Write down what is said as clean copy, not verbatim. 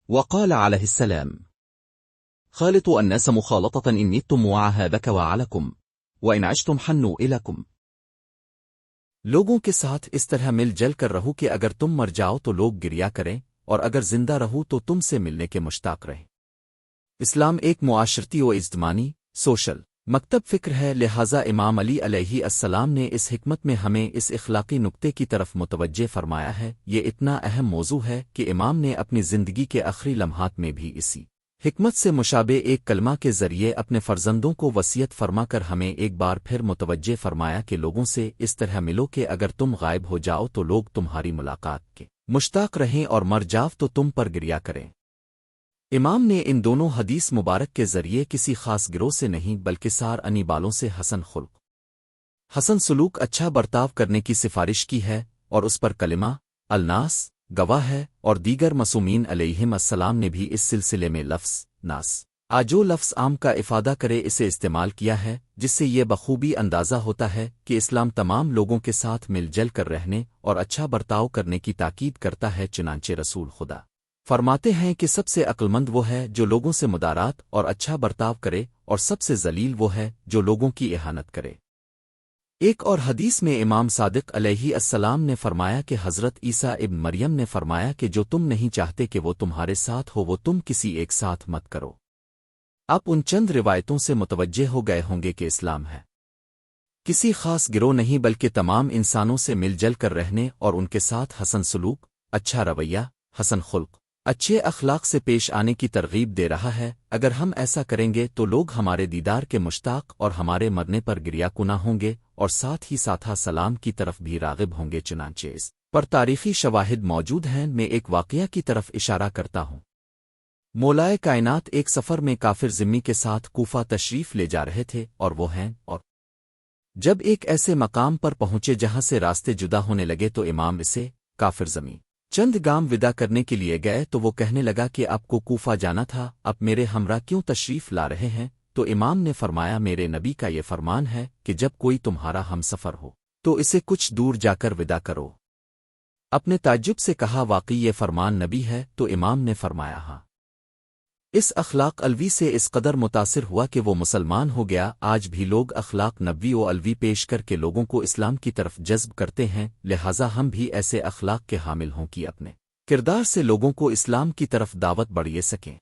وقال عليه السلام: خالطوا الناس مخالطة إن متم وعها بك وعلكم وإن عشتم حنوا إليكم. لوگوں کے ساتھ اس طرح مل جل کر رہو کہ اگر تم مر جاؤ تو لوگ گریا کریں، اور اگر زندہ رہو تو تم سے ملنے کے مشتاق رہیں۔ اسلام ایک معاشرتی و اجتماعی سوشل مکتب فکر ہے، لہٰذا امام علی علیہ السلام نے اس حکمت میں ہمیں اس اخلاقی نکتے کی طرف متوجہ فرمایا ہے۔ یہ اتنا اہم موضوع ہے کہ امام نے اپنی زندگی کے آخری لمحات میں بھی اسی حکمت سے مشابہ ایک کلمہ کے ذریعے اپنے فرزندوں کو وصیت فرما کر ہمیں ایک بار پھر متوجہ فرمایا کہ لوگوں سے اس طرح ملو کہ اگر تم غائب ہو جاؤ تو لوگ تمہاری ملاقات کے مشتاق رہیں، اور مر جاؤ تو تم پر گریا کریں۔ امام نے ان دونوں حدیث مبارک کے ذریعے کسی خاص گروہ سے نہیں بلکہ سارے بالوں سے حسن خلق، حسن سلوک، اچھا برتاؤ کرنے کی سفارش کی ہے، اور اس پر کلمہ الناس گواہ ہے، اور دیگر معصومین علیہم السلام نے بھی اس سلسلے میں لفظ ناس آجو لفظ عام کا افادہ کرے اسے استعمال کیا ہے، جس سے یہ بخوبی اندازہ ہوتا ہے کہ اسلام تمام لوگوں کے ساتھ مل جل کر رہنے اور اچھا برتاؤ کرنے کی تاکید کرتا ہے۔ چنانچہ رسول خدا فرماتے ہیں کہ سب سے عقلمند وہ ہے جو لوگوں سے مدارات اور اچھا برتاؤ کرے، اور سب سے ذلیل وہ ہے جو لوگوں کی اہانت کرے۔ ایک اور حدیث میں امام صادق علیہ السلام نے فرمایا کہ حضرت عیسیٰ ابن مریم نے فرمایا کہ جو تم نہیں چاہتے کہ وہ تمہارے ساتھ ہو وہ تم کسی ایک ساتھ مت کرو۔ آپ ان چند روایتوں سے متوجہ ہو گئے ہوں گے کہ اسلام ہے کسی خاص گروہ نہیں بلکہ تمام انسانوں سے مل جل کر رہنے اور ان کے ساتھ حسن سلوک، اچھا رویہ، حسن خلق، اچھے اخلاق سے پیش آنے کی ترغیب دے رہا ہے۔ اگر ہم ایسا کریں گے تو لوگ ہمارے دیدار کے مشتاق اور ہمارے مرنے پر گریا کنا ہوں گے، اور ساتھ ہی ساتھ سلام کی طرف بھی راغب ہوں گے۔ چنانچہ اس پر تاریخی شواہد موجود ہیں۔ میں ایک واقعہ کی طرف اشارہ کرتا ہوں۔ مولائے کائنات ایک سفر میں کافر ذمی کے ساتھ کوفہ تشریف لے جا رہے تھے، اور وہ ہیں اور جب ایک ایسے مقام پر پہنچے جہاں سے راستے جدا ہونے لگے تو امام اسے کافر ذمی چند گام ودا کرنے کے لیے گئے، تو وہ کہنے لگا کہ آپ کو کوفہ جانا تھا، اب میرے ہمراہ کیوں تشریف لا رہے ہیں؟ تو امام نے فرمایا میرے نبی کا یہ فرمان ہے کہ جب کوئی تمہارا ہم سفر ہو تو اسے کچھ دور جا کر ودا کرو۔ اپنے تعجب سے کہا واقعی یہ فرمان نبی ہے؟ تو امام نے فرمایا ہاں۔ اس اخلاق الوی سے اس قدر متاثر ہوا کہ وہ مسلمان ہو گیا۔ آج بھی لوگ اخلاق نبوی و الوی پیش کر کے لوگوں کو اسلام کی طرف جذب کرتے ہیں، لہٰذا ہم بھی ایسے اخلاق کے حامل ہوں کہ اپنے کردار سے لوگوں کو اسلام کی طرف دعوت بڑھے سکیں۔